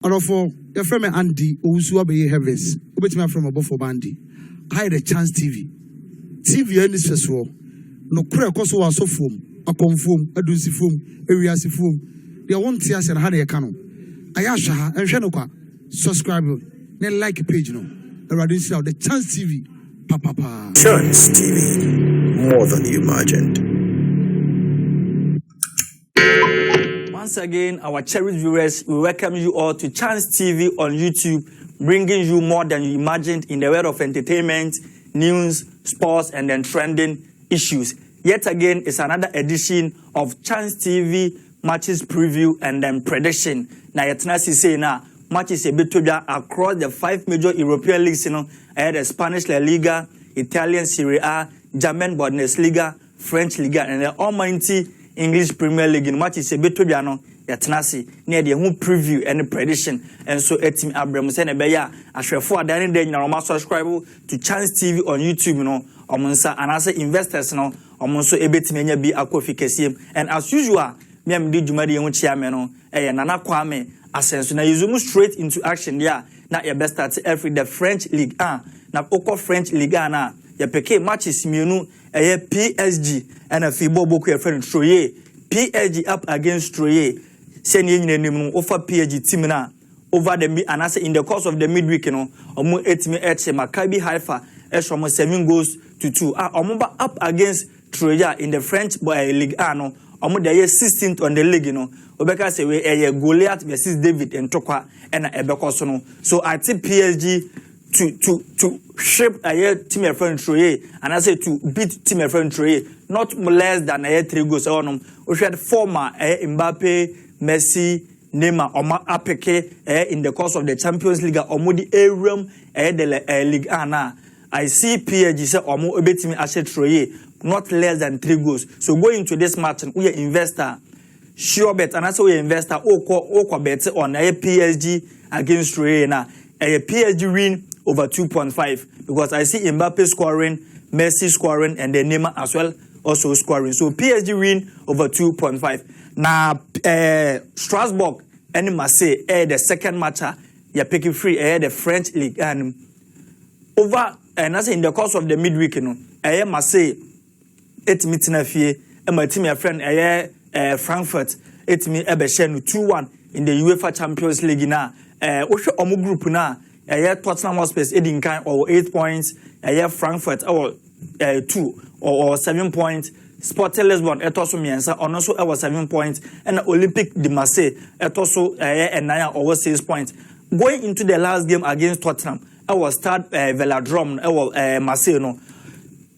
For your friend Andy, who's be heavens, which my from above for Bandy. I had a chance TV. TV and this festival. No crack also was so foam, a conform, a doozy foam, a reasi foam. They won't see us and had a canon. I ask her and Shanoka, subscribe, then like a page no. The radio out the chance TV. Papa. Chance TV, more than you imagined. Once again, our cherished viewers, we welcome you all to Chance TV on YouTube, bringing you more than you imagined in the world of entertainment, news, sports, and then trending issues. Yet again, it's another edition of Chance TV matches preview and then prediction. Now, yetnasi say now matches a bit across the 5 major European leagues. I had the Spanish La Liga, Italian Serie A, German Bundesliga, French Liga, and the almighty English Premier League. In matches a bit yetnasi near the who preview and prediction. And so etim Abraham send a beya ashwefo adane de nyaroma subscribe to Chance TV on YouTube omonsa and as investors omonso ebetimi nya bi akofikasiem. And as usual me am di dwumade ye ho chiame Nana Kwame asenso na yuzumu straight into action there. Na your best start every the French League na okọ French Ligue na ya peke matches mienu PSG and a fibo boku your friend Troyes PSG up against Troyes. Send you over PSG team na over the and I say in the course of the midweek omo 8 Maccabi Haifa from 7 goals to 2 omo up against Troyes in the French Ligue A omo dey 16th on the league obeka say we Goliath versus David and Tokwa and ebeko so I think PSG to shape a team of friend Troyes and I say to beat team of friend Troyes not less than 3 goals we had former Mbappe, Messi, Neymar Oma apeke in the course of the Champions League omudi area the Ligue A. I see PSG say omo ebetimi ashe Troyes not less than 3 goals. So going into this match we are investor sure bet and I say we investor oko bet on PSG against Troyes na PSG win over 2.5 because I see Mbappe scoring, Messi scoring, and then Neymar as well also scoring. So PSG win over 2.5. Now Strasbourg and Marseille the second match you're picking free the French League and over and I say in the course of the midweek Marseille 8 meeting a fee and my team friend Frankfurt 8 me 2-1 in the UEFA Champions League now. Omo group now. Tottenham Hotspur in kind or 8 points. Frankfurt or 2 or 7 points. Sporting Lisbon also miensa or also 7 points. And Olympique de Marseille also 9 or 6 points. Going into the last game against Tottenham, I was start Velodrome Marseille no.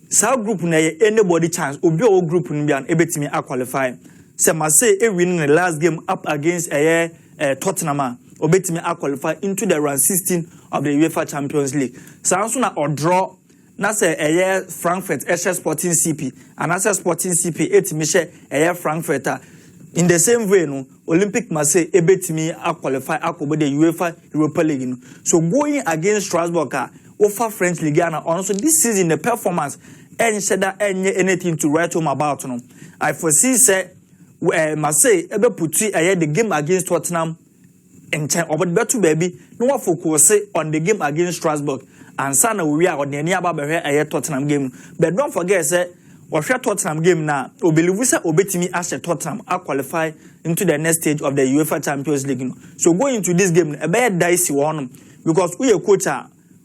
South group na anybody chance obi o group no bi an ebetimi qualify. Say Marseille winning the last game up against Tottenham. Obetimi qualify into the round 16 of the UEFA Champions League. So na or draw na say Frankfurt Sporting CP and as Sporting CP etimi share Frankfurt in the same way no Olympique Marseille ebetimi qualify akobo the UEFA Europa League. So going against Strasbourg over French Liga and also this season the performance and said that anything to write home about I foresee say Marseille ebe puti the game against Tottenham in time about better baby no focus on the game against Strasbourg and sana we are on the nearby Tottenham game but don't forget say we share Tottenham game now we believe we say obetimi as Tottenham qualify into the next stage of the UEFA Champions League so going into this game a bad dicey one because we a coach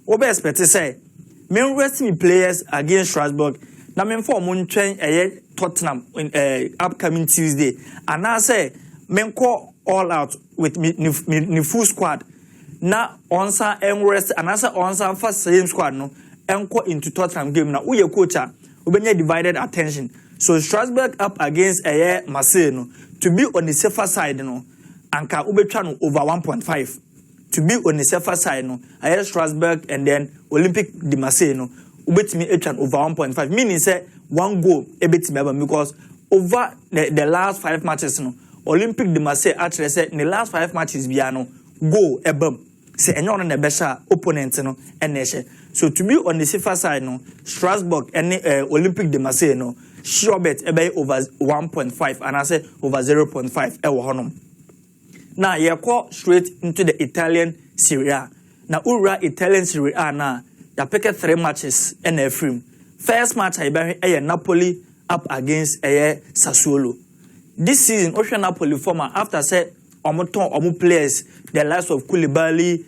we be expect to say men rest me players against Strasbourg na men for mon train Tottenham in upcoming Tuesday and I say men call all out with me full squad. Now onsa rest and answer onsa first same squad no enko into Tottenham game now. We coach we divided attention. So Strasbourg up against Marseille no to be on the safer side no anka ubetwa no over 1.5 to be on the safer side no Strasbourg and then Olympique de Marseille no ubetimi etwan over 1.5 meaning say 1 goal ebetimi because over the last 5 matches no Olympique de Marseille actually said in the last 5 matches biano go ebam say enyo on the best opponent no eneshe so to be on the safer side no Strasbourg and Olympique de Marseille no sure bet ebe over 1.5 and I say over 0.5 ewo honom Now you call straight into the Italian Serie A. Now ura Italian Serie A na you pick 3 matches in a frame. First match I bury Napoli up against Sassuolo. This season, Ocean Napoli former after said omu players the likes of Koulibaly,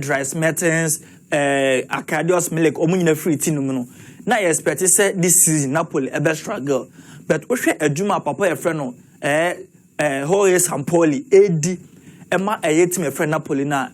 Dries Mertens, Arkadiusz Milik, omu free team no. Now you expect say this season Napoli a struggle, but Ocean Ejuma papa a friend no Jorge Sampoli AD Emma team a friend Napoli na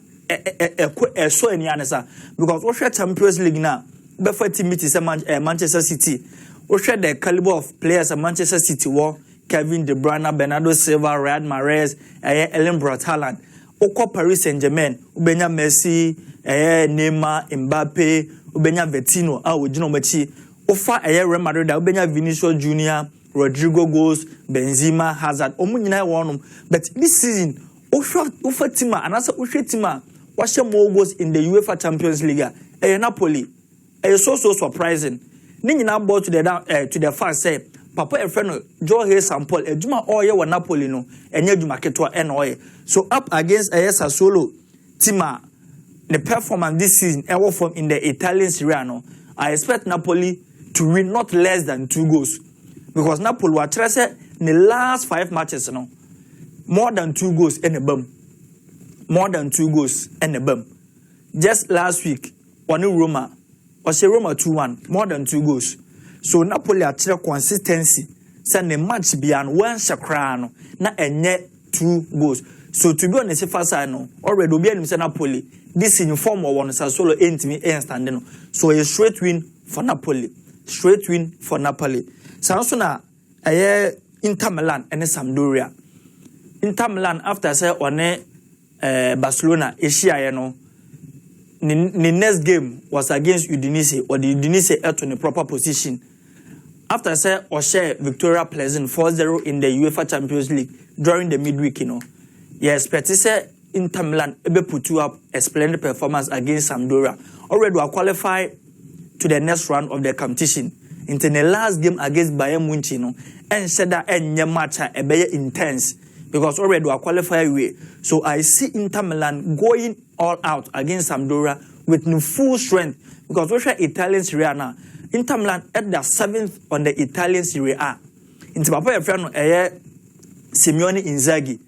so any answer because Ocean Champions League na before team meet is Manchester City. Ocean the caliber of players at Manchester City war. Kevin De Bruyne, Bernardo Silva, Riyad Mahrez, Erling Braut Haaland. Oko Paris Saint-Germain, ubenya Messi, Neymar, Mbappe, ubenya Vertino, ujino mechi. Ofa Real Madrid, ubenya Vinicius Junior, Rodrigo Goes, Benzema, Hazard. Omu nyina wonum. But this season, Ofa tima, anasa Oshe tima, washe more goals in the UEFA Champions League. Napoli. So surprising. Ni nyina ball to the fans say. Papa a friend Jorge Sampol, a Juma oye wa Napoli no, enye Juma ketwa oye. So up against Sassuolo Tima, the performance this season, ever from in the Italian Serie A no, I expect Napoli to win not less than 2 goals. Because Napoli were trusted in the last 5 matches no, more than 2 goals in the bum. More than 2 goals in the bum. Just last week, one Roma, was Roma 2-1, more than 2 goals. So Napoli are consistency. Send the match beyond 1 shakrano na enye 2 goals. So to be honest, if I know already obi anim say Napoli this in form of one Sassuolo entimi standing. So a straight win for Napoli. Straight win for Napoli. Sanso na Inter Milan and Sampdoria. Inter Milan after say one Barcelona Asia no. The next game was against Udinese or the Udinese held in the proper position. After say Oshe Victoria Pleasant 4-0 in the UEFA Champions League during the midweek, you expect to say Inter Milan able put you up a splendid performance against Sampdoria. Already we are qualified to the next round of the competition. Into the last game against Bayern Munich, and said that any match a very intense because already we are qualified way. So I see Inter Milan going all out against Sampdoria with no full strength because we are Italian Serie A now. Inter Milan at the 7th on the Italian Serie A. Into Papa your friend Simeone Inzaghi.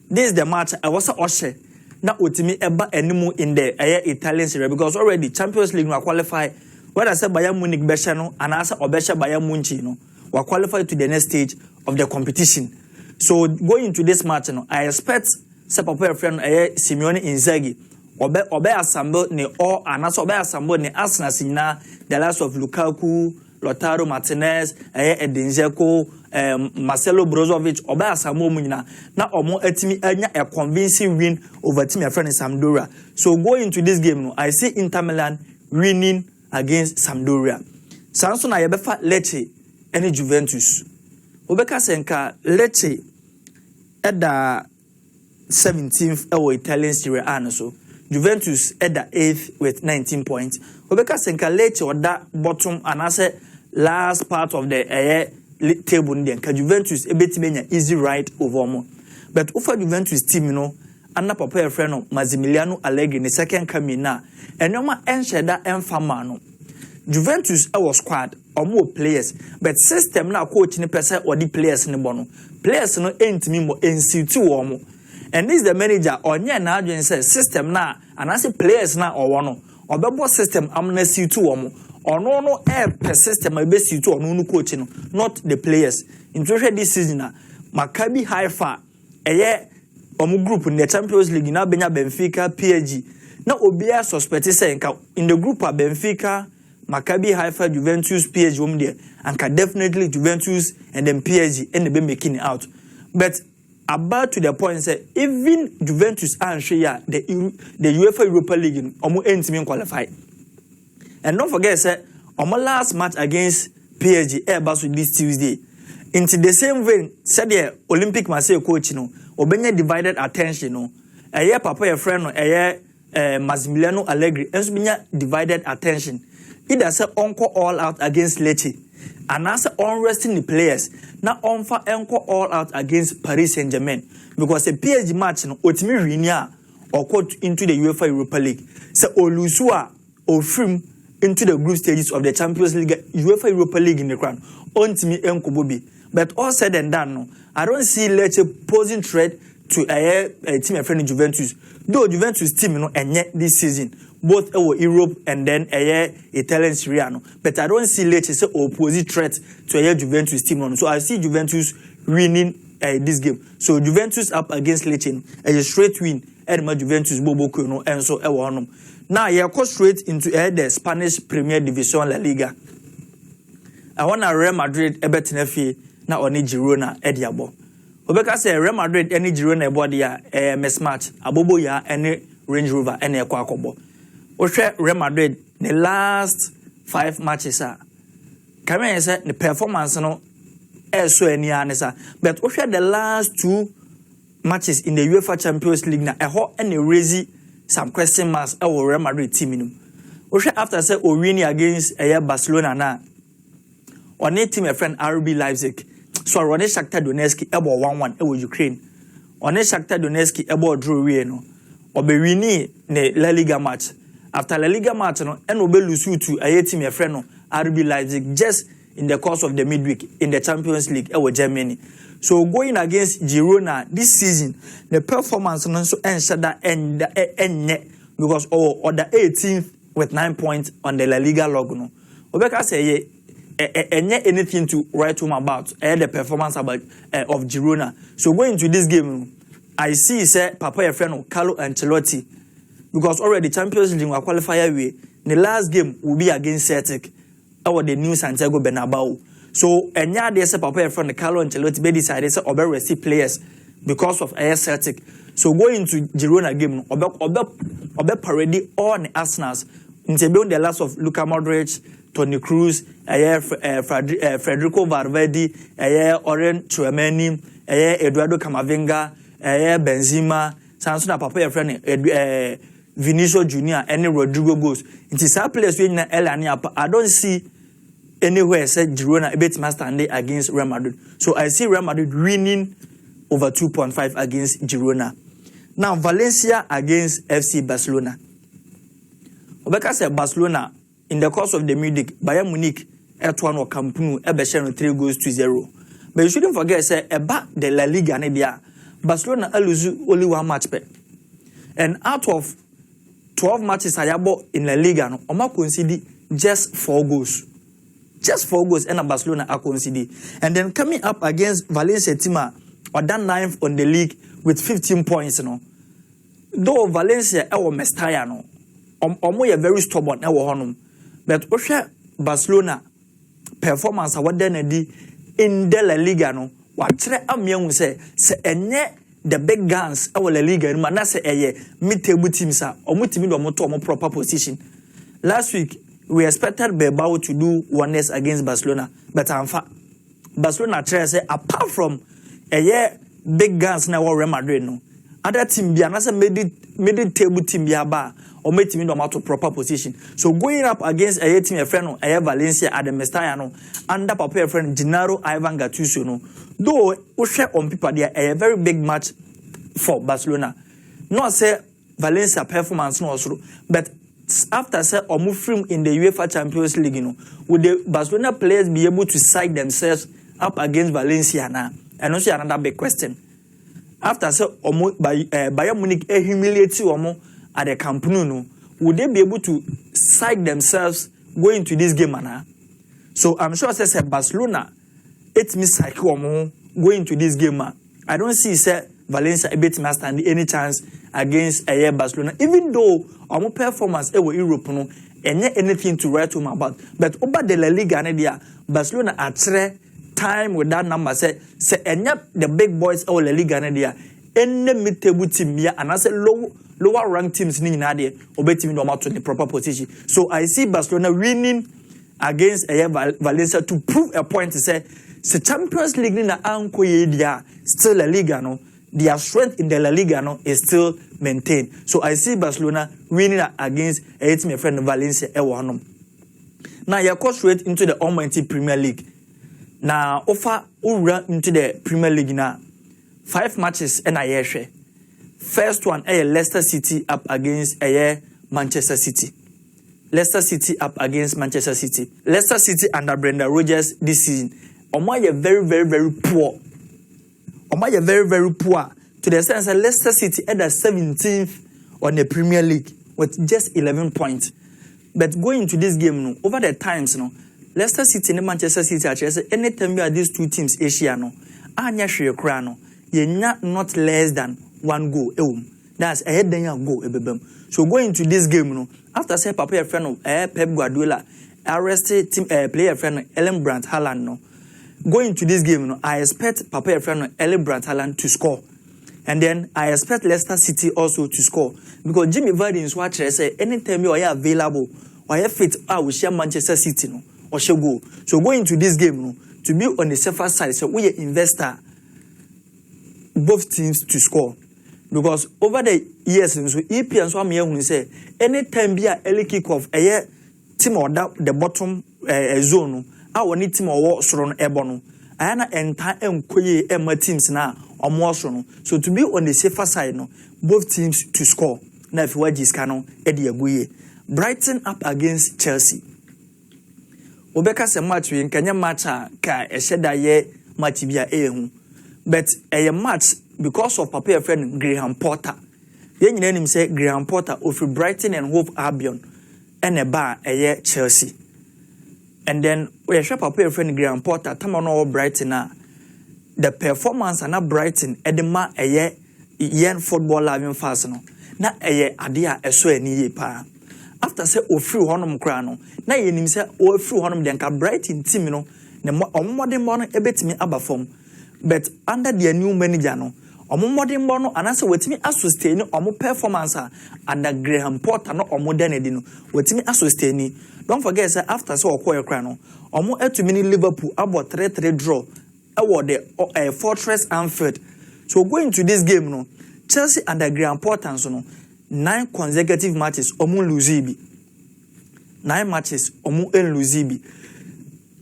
This is the match I was Oshe. Now ultimately eba anymore in the Italian Serie A because already Champions League we qualify. What I said Bayern Munich Beshano and I said Obesha Bayern Munich we qualified to the next stage of the competition. So going into this match, I expect Papa your friend Simeone Inzaghi. Obe assemble ne all and also obe assemble ne Arsenal sina the likes of Lukaku, Lautaro Martinez, Edin Dzeko, Marcelo Brozovic, obe assemble munina. Na omo etimi enya a convincing win over team your friend Sampdoria. So going into this game, I see Inter Milan winning against Sampdoria. Sanso na yebefa Lecce and Juventus. Obeka senka Lecce at the 17th Italian Serie A so. Juventus at the 8th with 19 points. Obeka senka Lecce or that bottom and I say last part of the table then. Juventus a bit easy right over more. But over Juventus team, Anna Papa a friend of Massimiliano Allegri in the second coming now. And no man ensure that Famano. Juventus our squad or more players, but system now coaching the person or the players in the bono. Players no ain't me more NC2 or more. And this is the manager or near now doing system now, and I say players now or one or bebo system I'm na C2 or no air per system I best C2 or no coaching, not the players. In this season, Maccabi Haifa, a year group in the Champions League now Benfica, PSG. Now Obia suspected saying in the group of Benfica, Maccabi Haifa, Juventus, PSG there, and definitely Juventus and then PSG and they making it out. But about to the point say even Juventus and share the UEFA Europa League almost ain't qualified. And don't forget say on my last match against PSG Airbus this Tuesday. Into the same vein, said the Olympic Marseille coach Obenya divided attention a year papa your friend a year Massimiliano Allegri and divided attention. Either say uncle all out against Lecce. and answer unresting the players. Now on for encore all out against Paris Saint-Germain because the PSG match no otimi winia or got into the UEFA Europa League. So Olusua or Frim into the group stages of the Champions League, UEFA Europa League in the crown. Ontimi enkobobi. But all said and done, no, I don't see Lecce posing threat to a team friend in Juventus. Though Juventus team, and yet this season, both Europe and then Italian Serie A. But I don't see Lecce say opposite threat to a Juventus team. So I see Juventus winning this game. So Juventus up against Lecce, a straight win. Edma Juventus Bobo Kuno and so now you go straight into the Spanish Premier Division La Liga. I want Real Madrid ebetenefi na oni Girona ediabo. Obeka say Real Madrid any Girona ebody a mismatch abobo ya any Range Rover any ekwa akobo. Ohwe Real Madrid the last 5 matches a Kame say the performance no so any anisa but ohwe the last 2 matches in the UEFA Champions League na eho any raise some question marks our Real Madrid team no. Ohwe after say o win against Barcelona na on a team a friend RB Leipzig. So on a Shakhtar Donetsk ebo 1-1 Ukraine. On a Shakhtar Donetsk ebo draw we no. Obewini ne La Liga match. After La Liga match no and obe lose to a team a friend no RB Leipzig just in the course of the midweek in the Champions League Germany. So going against Girona this season the performance no so enshada end because or the 18th with 9 points on the La Liga log no. Obeka say anything to write home about the performance about of Girona. So going to this game, I see say Papa your friend Carlo Ancelotti because already Champions League will qualify away. The last game will be against Celtic or the new Santiago Bernabeu. So enya dey say Papa your friend Carlo Ancelotti be decided say obe receive players because of Celtic. So going to Girona game obe parade all the Arsenals. Until the last of Luka Modric, Toni Kroos, Federico Valverde, Oren Tchouameni, Eduardo Camavinga, Benzema, Sansona Papa your friend Vinicius Junior, and Rodrigo goes. It is a place where I don't see anywhere said Girona a bit master against Real Madrid. So I see Real Madrid winning over 2.5 against Girona. Now Valencia against FC Barcelona. Obeka say Barcelona in the course of the midweek, Bayern Munich at-1 or Camp Nou, Ebeshen 3-0. But you shouldn't forget, say, about the La Liga, Barcelona lose only 1 match. And out of 12 matches I have in La Liga, no, Oma conceded just 4 goals. Just 4 goals, and Barcelona are conceded. And then coming up against Valencia Tima, or done 9th on the league with 15 points. No. Though Valencia or Mestalla, no. Omo ye very stubborn na wo honum but ohwe Barcelona performance a wada na di in the La Liga no wa kire amiahu se enye the big guns e La Liga no na se eye mid-table teams a omo timi do omo to omo proper position. Last week we expected Bilbao to do wonders against Barcelona but amfa Barcelona try say apart from eye big guns na Real Madrid no other team bia na say mid-table team bia ba or make team out to proper position. So going up against a team a friend a Valencia at the Mestalla no under Papa friend Gennaro Ivan Gattuso no though we share on people there a very big match for Barcelona. Not say Valencia performance no also but after say or move from in the UEFA Champions League you know would the Barcelona players be able to side themselves up against Valencia now? And also another big question. After say Bayern Munich humiliate omo at the Camp Nou, no, would they be able to side themselves going into this game? So I'm sure say Barcelona, it means cycle going into this game. I don't see say Valencia a bit master and any chance against Barcelona, even though our performance in Europe no, and anything to write home about. But over the La Liga, Barcelona at time with that number say the big boys of La Liga any mid-table team here and I say lower ranked teams ni na there obetimi no to the proper position. So I see Barcelona winning against Valencia to prove a point to say the Champions League ni na anko ye dia still La Liga no their strength in the La Liga no is still maintained. So I see Barcelona winning against my friend Valencia. Now you go straight into the Almighty Premier League. Now offer ura into the Premier League now. 5 matches and a share. First one Leicester City up against Manchester City. Leicester City up against Manchester City. Leicester City under Brendan Rodgers this season. Omo very, very, very poor. Omo very, very poor. To the extent that Leicester City at the 17th on the Premier League with just 11 points. But going into this game, over the times, Leicester City and Manchester City actually anytime we are these two teams, Asia, anya share krano, ye not less than 1 goal. That's a head then you go ebebem. So going into this game, after say Papa friend of Pep Guardiola arrested team player friend Ellen Brandt Haaland. Going into this game, I expect Papa friend of Ellen Brandt Haaland to score. And then I expect Leicester City also to score. Because Jimmy Vardy is what say anytime you are available or you fit we share Manchester City or shall go. So going into this game to be on the safer side, so we investor both teams to score. Because over the years, so EP and so I'm say anytime be a early kickoff, a team or the bottom zone, our need team or walk strong ebono. I am entire teams now or more strong. So to be on the safer side, both teams to score. Now if you this canon, Eddie Aguye. Brighton up against Chelsea. Obeka se match we Kenya match ka e sheda ye match bia but a match because of Papa friend Graham Potter. Yen nyina nim say Graham Potter of Brighton and Hove Albion and a bar a Chelsea. And then we share Papa friend Graham Potter tamano Brighton the performance and Brighton edema a yen football living fast no. Na adia eso ani ye pa. After say ofri honum kra no na yenim say ofri honum den ka Brighton team no ne omodin mo no ebetimi aba form but under the new manager no omodin mo no anase wetimi sustain omo performance under Graham Potter no omoden edi no wetimi sustain. Don't forget say after say okoye kra no omo etumi Liverpool abo 3-3 draw award the Fortress Anfield. So going to this game no Chelsea under Graham Potter so 9 consecutive matches omu luzibi. 9 matches omu luzibi.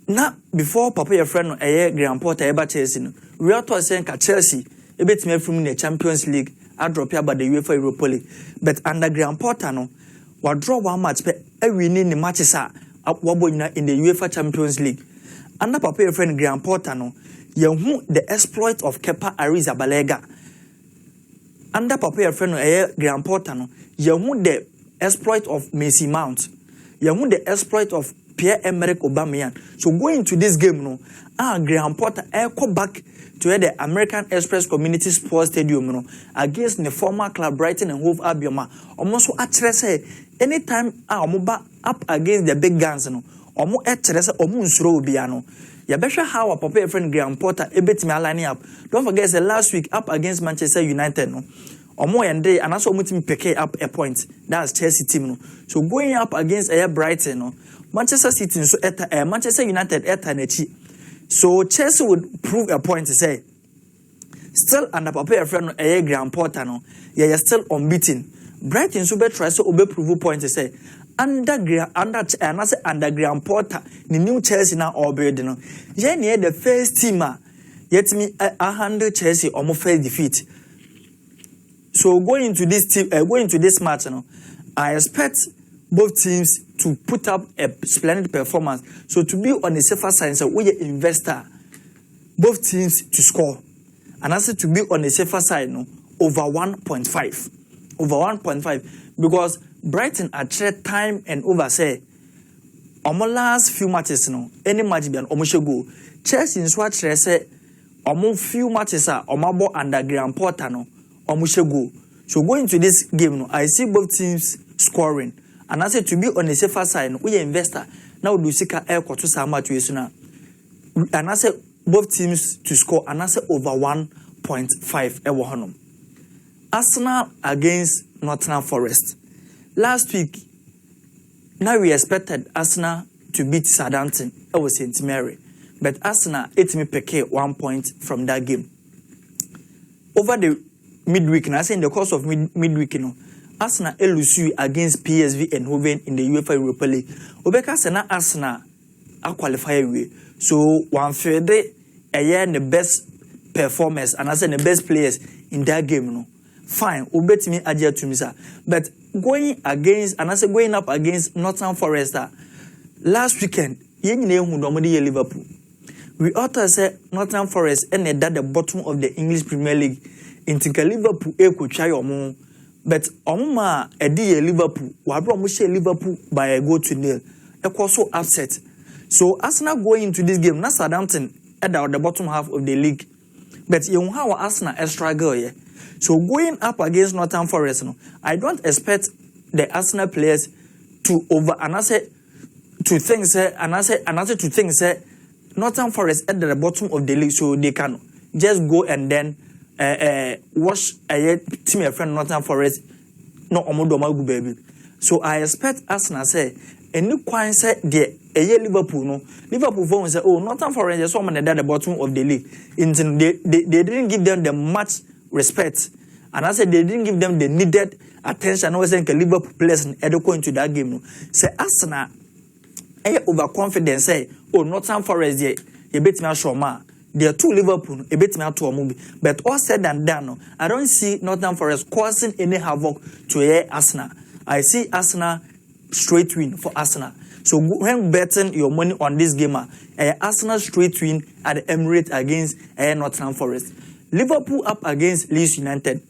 Na before Papa your friend Graham Potter eba Chelsea no we are to saying ka Chelsea ebetime from the Champions League a drop here by the UEFA Europa League but under Graham Potter no wa draw 1 match pe e winning the matches wabo in the UEFA Champions League. Under Papa your friend Graham Potter no yehu the exploit of Kepa Arrizabalaga. Under Papa friend Graham Potter no yehu the exploit of Mason Mount. Yehu the exploit of Pierre-Emerick Aubameyang. So going to this game no Graham Potter go back to the American Express Community Sports Stadium no against the former club Brighton and Hove Albion. Almost actually say anytime omo up against the big guns no omo actually say omo nsuro obia no. You better how a Papa friend Graham Potter ebetimi lining up. Don't forget the last week up against Manchester United no. Omo yende and also mutim pick up a point. That's Chelsea team no. So going up against Brighton no. Manchester City so Manchester United nechi. So Chelsea would prove a point to say still under Papa friend Graham Potter no. Yeah, you're still unbeaten. Brighton so be try so obe prove point to say under Graham Potter the new Chelsea now already no. Yeah, near the first team yet me 100 Chelsea almost first defeat. So going into this match no, I expect both teams to put up a splendid performance. So to be on the safer side, so we investor both teams to score. And also to be on the safer side no over 1.5. Over 1.5 because Brighton at time and over say omo last few matches no any match be an omo go Chelsea in swat say omo few matches omo under Graham Potter no omo go. So going to this game no I see both teams scoring and I say to be on the safer side no we investor now do sika to some match we na and I say both teams to score and I say over 1.5 ewo honom. Arsenal against Nottingham Forest. Last week, now we expected Arsenal to beat Southampton. It was St. Mary. But Arsenal, it me pick 1 point from that game. Over the midweek, and I say in the course of midweek, Arsenal elusu against PSV and Hoven in the UEFA Europa League. Obeka sena Arsenal a qualify away. So one fede the best performers and I say the best players in that game. No, fine. Obet me adia to me, sir. But going up against Nottingham Forest last weekend, Liverpool. We ought to say Nottingham Forest and at the bottom of the English Premier League. In Liverpool, could try your moon. But Omma a dear Liverpool, Wabromushe Liverpool by a goal to nil. A was so upset. So Arsenal going into this game, not Southampton at the bottom half of the league. But you how Arsenal a struggle here. So going up against Nottingham Forest, I don't expect the Arsenal players to think Nottingham Forest at the bottom of the league, so they can just go and then watch a team of friend Nottingham Forest no omodomagu baby. So I expect Arsenal say any quite say the Liverpool no Liverpool phone say oh Nottingham Forest is someone at the bottom of the league. They didn't give them the much respect, and I said they didn't give them the needed attention. I was saying Liverpool players and go into that game. No. Say Arsenal overconfident say oh Nottingham Forest you beat me show ma. There are two Liverpool, a bit me to a movie. But all said and done, I don't see Nottingham Forest causing any havoc to Arsenal. I see Arsenal straight win for Arsenal. So when betting your money on this game, Arsenal straight win at the Emirates against Nottingham Forest. Liverpool up against Leeds United.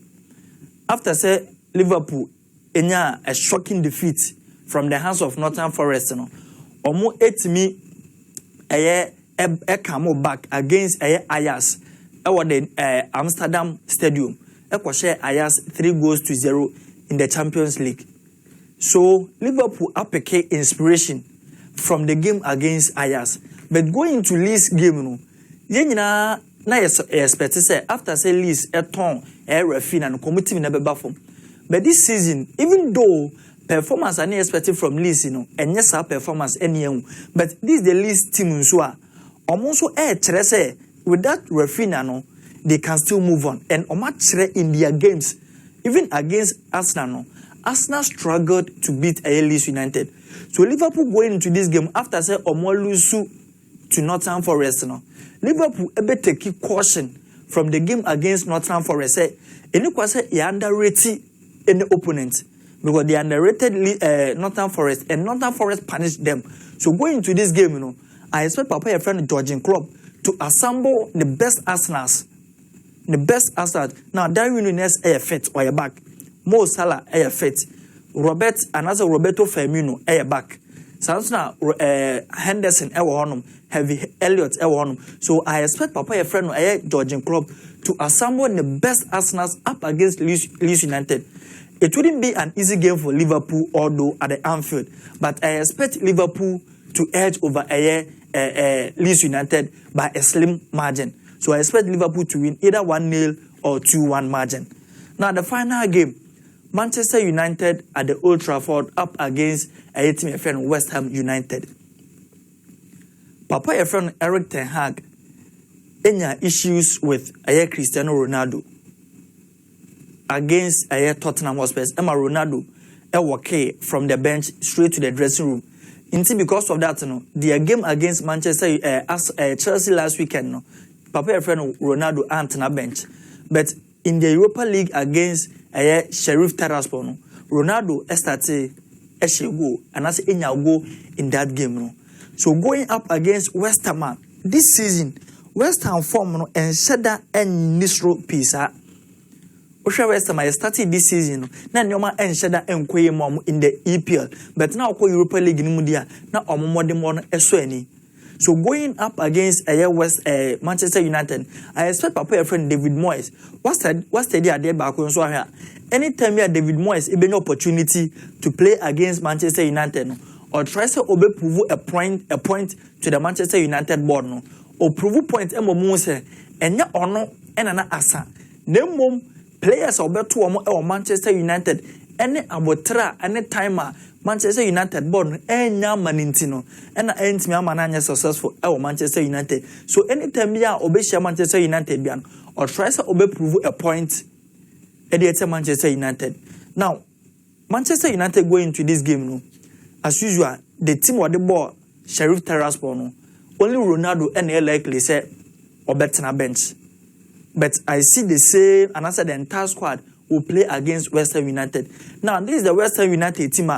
After say Liverpool, a shocking defeat from the hands of Nottingham Forest. Omo 8 me come back against Ajax over the Amsterdam Stadium. Share Ajax 3-0 in the Champions League. So Liverpool applique inspiration from the game against Ajax. But going to Leeds game, na expect say after say Leeds turn refin and committee never perform. But this season, even though performance are expected from Leeds, and yes, our performance any, but this is the Leeds team almost with that referee they can still move on. And in their games, even against Arsenal, Arsenal struggled to beat Leeds United. So Liverpool going into this game after say lose to Nottingham Forest. Liverpool take caution from the game against Nottingham Forest. Say, they underrated any opponent because they underrated Nottingham Forest and Nottingham Forest punished them. So going into this game, I expect Papa your friend Georgian Club to assemble the best Arsenals. The best Arsenal. Now Darwin Nunes fit or back. Mo Salah fit. Roberto Firmino back. Samson Henderson Heavy Elliott So I expect Papa your friend Georgian Club to assemble the best Arsenals up against Leeds United. It wouldn't be an easy game for Liverpool, although at the Anfield, but I expect Liverpool to edge over Leeds United by a slim margin. So I expect Liverpool to win either 1-0 or 2-1 margin. Now the final game, Manchester United at the Old Trafford up against a team friend West Ham United. Papa your friend Eric Ten Hag any issues with Cristiano Ronaldo against Tottenham Hotspur. Emma Ronaldo walk from the bench straight to the dressing room. Because of that, their game against Manchester Chelsea last weekend, Papa your friend Ronaldo aren't on bench. But in the Europa League against Sheriff Tiraspol, Ronaldo started a go and as in go in that game. So going up against West Ham this season, West Ham form and Shedda and Nistro piece. West Ham started this season. Now Nyoma and Shedda and Koye mom in the EPL, but now ko Europa League in Mudia. Now omodemon esweni. So going up against Manchester United, I expect Papa friend David Moyes. What's the idea back on so here? Anytime you have David Moyes, it be an opportunity to play against Manchester United or try to prove a point to the Manchester United board or prove point and ya ono and an asa. Name players or better or Manchester United any abotra any timer Manchester United born enya manintino and ent me amananya successful Manchester United. So anytime ya obeshia Manchester United bian or try to prove a point at Manchester United. Now Manchester United going into this game, no, as usual, the team with the ball, Sheriff Tiraspol, no, only Ronaldo and likely say or better na bench. But I see the same, and I said the entire squad will play against West Ham United. Now, this is the West Ham United team.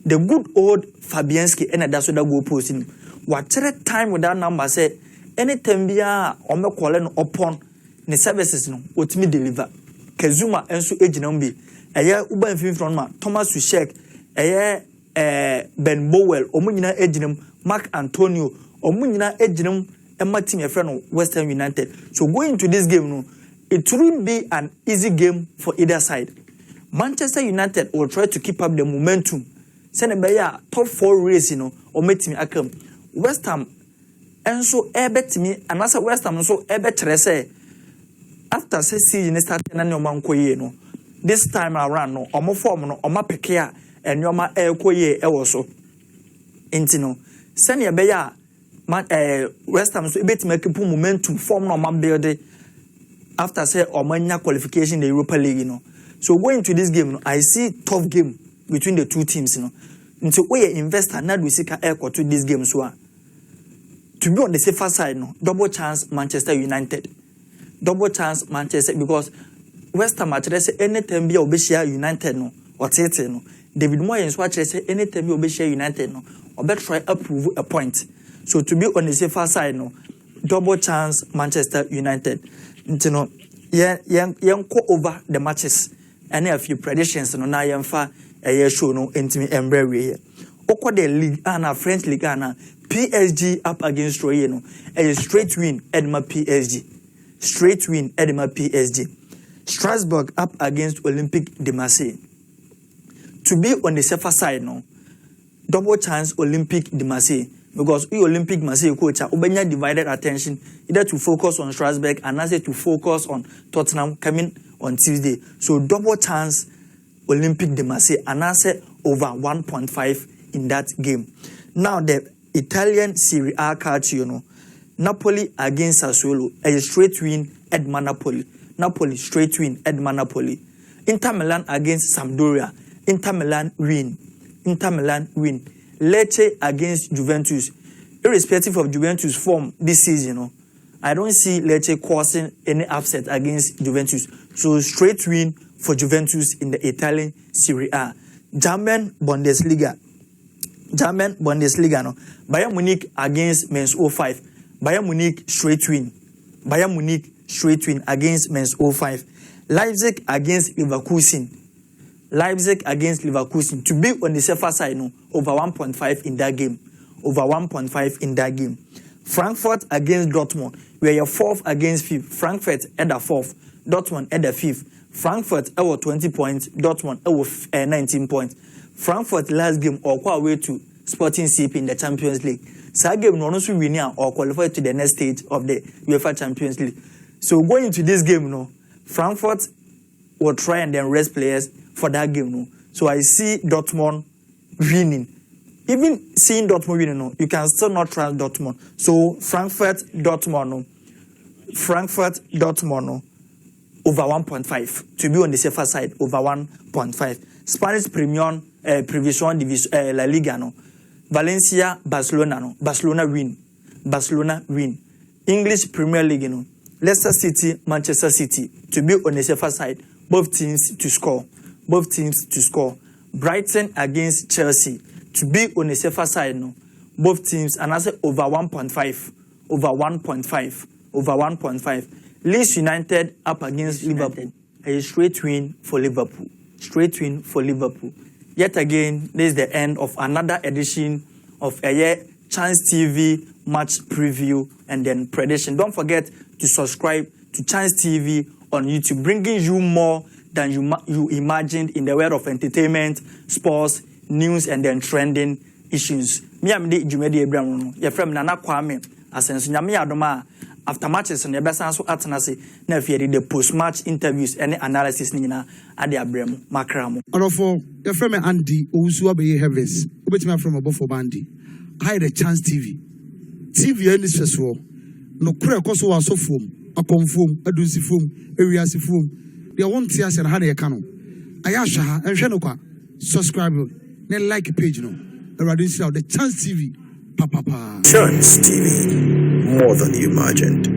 The good old Fabianski and that's what they go posting. What time with that number say anytime be a calling upon the services no what me deliver. Kezuma and so ejinambi. Aya uba in front ma Thomas Tuchel. Aya Ben Bowell. Omunina ejinam Mark Antonio. Omunina ejinam Emma team a friend of West Ham United. So going into this game no, it wouldn't be an easy game for either side. Manchester United will try to keep up the momentum. Send a top 4 race, you know, or meet me akam. West Ham, and so bet me, and as a West Ham, so bet say after season started, and your man no. This time around, no, or more form, no, or my pekia, and your man koye also. Intino, send your beya, West Ham, so bet me keep momentum form no man build after say or mania qualification the Europa League, you know. So going to this game, I see tough game between the two teams, you know. Until we investor now we seek air to this game so to be on the safer side, no, double chance Manchester United. Double chance Manchester because West Ham actually say anytime be Obeshia United no or Tete no. David Moyes actually say anytime be Obeshia United no or better try approve a point. So to be on the safer side, no, double chance Manchester United. You know, go over the matches. And a few predictions no na yemfa show no intimi embrace oko the league ana French League ana PSG up against Troyes no a straight win Edma PSG straight win Edma PSG Strasbourg up against Olympique de Marseille. To be on the safer side no, double chance Olympique de Marseille because we Olympique Marseille coach obenya divided attention either to focus on Strasbourg and also to focus on Tottenham coming on Tuesday. So double chance Olympique de Marseille and answer over 1.5 in that game. Now the Italian Serie A catch, you know, Napoli against Sassuolo, a straight win Edma Napoli. Napoli straight win Edma Napoli. Inter Milan against Sampdoria. Inter Milan win. Inter Milan win. Lecce against Juventus. Irrespective of Juventus form this season, you know, I don't see Lecce causing any upset against Juventus. So straight win for Juventus in the Italian Serie A. German Bundesliga. German Bundesliga no. Bayern Munich against Mainz 05. Bayern Munich straight win. Bayern Munich straight win against Mainz 05. Leipzig against Leverkusen. Leipzig against Leverkusen. To be on the safer side, no, over 1.5 in that game. Over 1.5 in that game. Frankfurt against Dortmund. We are 4th against 5th. Frankfurt at the 4th. Dortmund at the 5th. Frankfurt over 20 points. Dortmund over 19 points. Frankfurt last game or quite away to Sporting CP in the Champions League. So that game no also win or qualify to the next stage of the UEFA Champions League. So going into this game, no, Frankfurt will try and then rest players for that game, no. So I see Dortmund winning. Even seeing Dortmund winning, no, you can still not trust Dortmund. So Frankfurt, Dortmund, no. Frankfurt, Dortmund, no. Over 1.5. To be on the safer side, over 1.5. Spanish Premium, Prevision Division, La Liga, no. Valencia, Barcelona, no. Barcelona win. Barcelona win. English Premier League, no. Leicester City, Manchester City. To be on the safer side, both teams to score. Both teams to score. Brighton against Chelsea. To be on the safer side, no. Both teams, and I say over 1.5. Over 1.5. Over 1.5. Leeds United up against Liverpool. A straight win for Liverpool. Straight win for Liverpool. Yet again, this is the end of another edition of a Chance TV match preview and then prediction. Don't forget to subscribe to Chance TV on YouTube, bringing you more than you imagined in the world of entertainment, sports, news, and then trending issues. Me am the Jumedi Abraham. Your friend Nana Kwame. Asenso nyame adoma after matches on the best so atenase na afie the post match interviews and analysis ni na ade abrem makramo onofo your friend me Andy Owusu Abaye Heavens obetimi from above for bandi hide the Chance TV in this festival no kure koso wa so fom akonfom adunsi fom ewiase fom they want to see and how they can ayasha enhwe no kwa subscribe, then like page no. The Chance TV, papa. Chance TV, more than you imagined.